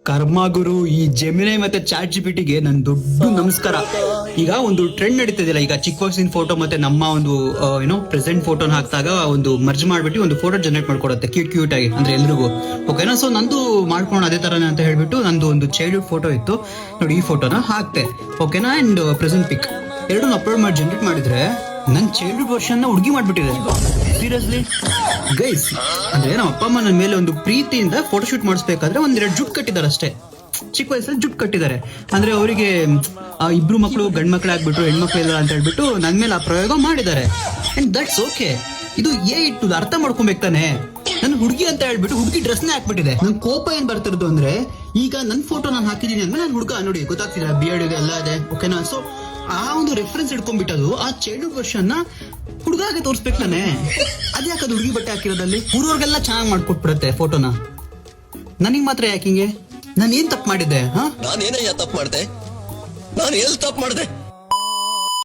ಕರ್ಮ ಗುರು, ಈ ಜೆಮಿನೈ ಮತ್ತೆ ಚಾಟ್ ಜಿಪಿಟಿಗೆ ನನ್ ದೊಡ್ಡ ನಮಸ್ಕಾರ. ಈಗ ಒಂದು ಟ್ರೆಂಡ್ ನಡೀತಿದಿಲ್ಲ, ಈಗ ಚಿಕ್ಕ ವಯಸ್ಸಿನ ಫೋಟೋ ಮತ್ತೆ ನಮ್ಮ ಒಂದು ಏನೋ ಪ್ರೆಸೆಂಟ್ ಫೋಟೋನ ಹಾಕಿದಾಗ ಒಂದು ಮರ್ಜ್ ಮಾಡ್ಬಿಟ್ಟು ಒಂದು ಫೋಟೋ ಜನರೇಟ್ ಮಾಡ್ಕೊಡುತ್ತೆ ಕ್ಯೂಟ್ ಆಗಿ, ಅಂದ್ರೆ ಎಲ್ರಿಗೂ ಓಕೆನಾ. ಸೊ ನಂದು ಮಾಡ್ಕೊಂಡು ಅದೇ ತರನೇ ಅಂತ ಹೇಳ್ಬಿಟ್ಟು ನಂದು ಒಂದು ಚೈಲ್ಡ್ಹುಡ್ ಫೋಟೋ ಇತ್ತು ನೋಡಿ, ಈ ಫೋಟೋನ ಹಾಕ್ತೆ ಓಕೆನಾ. ಅಂಡ್ ಪ್ರೆಸೆಂಟ್ ಪಿಕ್ ಎರಡನ್ನ ಅಪ್ಲೋಡ್ ಮಾಡಿ ಜನರೇಟ್ ಮಾಡಿದ್ರೆ ನನ್ ಚೈಲ್ಡ್ಹುಡ್ ವರ್ಷನ್ ಹುಡುಗಿ ಮಾಡ್ಬಿಟ್ಟಿದೆ. ಸೀರಿಯಸ್ಲಿ ಗೈಸ್, ಅಂದ್ರೆ ನಮ್ಮ ಅಪ್ಪ ಅಮ್ಮ ನನ್ನ ಮೇಲೆ ಒಂದು ಪ್ರೀತಿಯಿಂದ ಫೋಟೋ ಶೂಟ್ ಮಾಡಿಸ್ಬೇಕಾದ್ರೆ ಒಂದೆರಡು ಜುಟ್ ಕಟ್ಟಿದ್ದಾರೆ ಅಷ್ಟೇ. ಚಿಕ್ಕ ವಯಸ್ಸಲ್ಲಿ ಜುಟ್ ಕಟ್ಟಿದ್ದಾರೆ ಅಂದ್ರೆ ಅವರಿಗೆ ಇಬ್ರು ಮಕ್ಕಳು ಗಂಡ್ ಮಕ್ಳು ಆಗ್ಬಿಟ್ರು, ಹೆಣ್ಮಕ್ಳು ಇಲ್ಲ ಅಂತ ಹೇಳ್ಬಿಟ್ಟು ನನ್ ಮೇಲೆ ಆ ಪ್ರಯೋಗ ಮಾಡಿದ್ದಾರೆ. And that's okay. ಇದು ಇಟ್ಟು ಅರ್ಥ ಮಾಡ್ಕೊಬೇಕು ತಾನೆ. ನನ್ ಹುಡುಗಿ ಅಂತ ಹೇಳ್ಬಿಟ್ಟು ಹುಡುಗಿ ಡ್ರೆಸ್ನೇ ಹಾಕ್ಬಿಟ್ಟಿದೆ. ನನ್ ಕೋಪ ಏನ್ ಬರ್ತಿರೋದು ಅಂದ್ರೆ, ಈಗ ನನ್ ಫೋಟೋ ನಾನು ಹಾಕಿದೀನಿ ಅಂದ್ರೆ ನಾನು ಹುಡುಗ ನೋಡಿ ಗೊತ್ತಾಗ್ತಿಲ್ಲ, ಬಿಯರ್ಡ್ ಇದೆ ಎಲ್ಲ ಇದೆ ಓಕೆನಾ. ಸೊ ಆ ಒಂದು ರೆಫರೆನ್ಸ್ ಇಟ್ಕೊಂಡ್ಬಿಟ್ಟದು ಆ ಚೈಲ್ಡ್ಹುಡ್ ವರ್ಷನ್ ಹುಡುಗಾಗೆ ತೋರಿಸ್ಬೇಕು ತಾನೆ. ಅದ್ಯಾಕೆ ಅದು ಹುಡುಗಿ ಬಟ್ಟೆ ಹಾಕಿರೋದಲ್ಲಿ ಊರವ್ರಿಗೆಲ್ಲ ಚೆನ್ನಾಗಿ ಮಾಡ್ಕೊಟ್ಬಿಡತ್ತೆ ಫೋಟೋನ, ನನಗ್ ಮಾತ್ರ ಯಾಕಿಂಗೆ? ನಾನು ಏನ್ ತಪ್ಪು ಮಾಡಿದ್ದೆ? ನಾನೇನಯ್ಯ ತಪ್ಪು ಮಾಡ್ದೆ? ನಾನು ಎಲ್ಲಿ ತಪ್ಪು ಮಾಡ್ದೆ?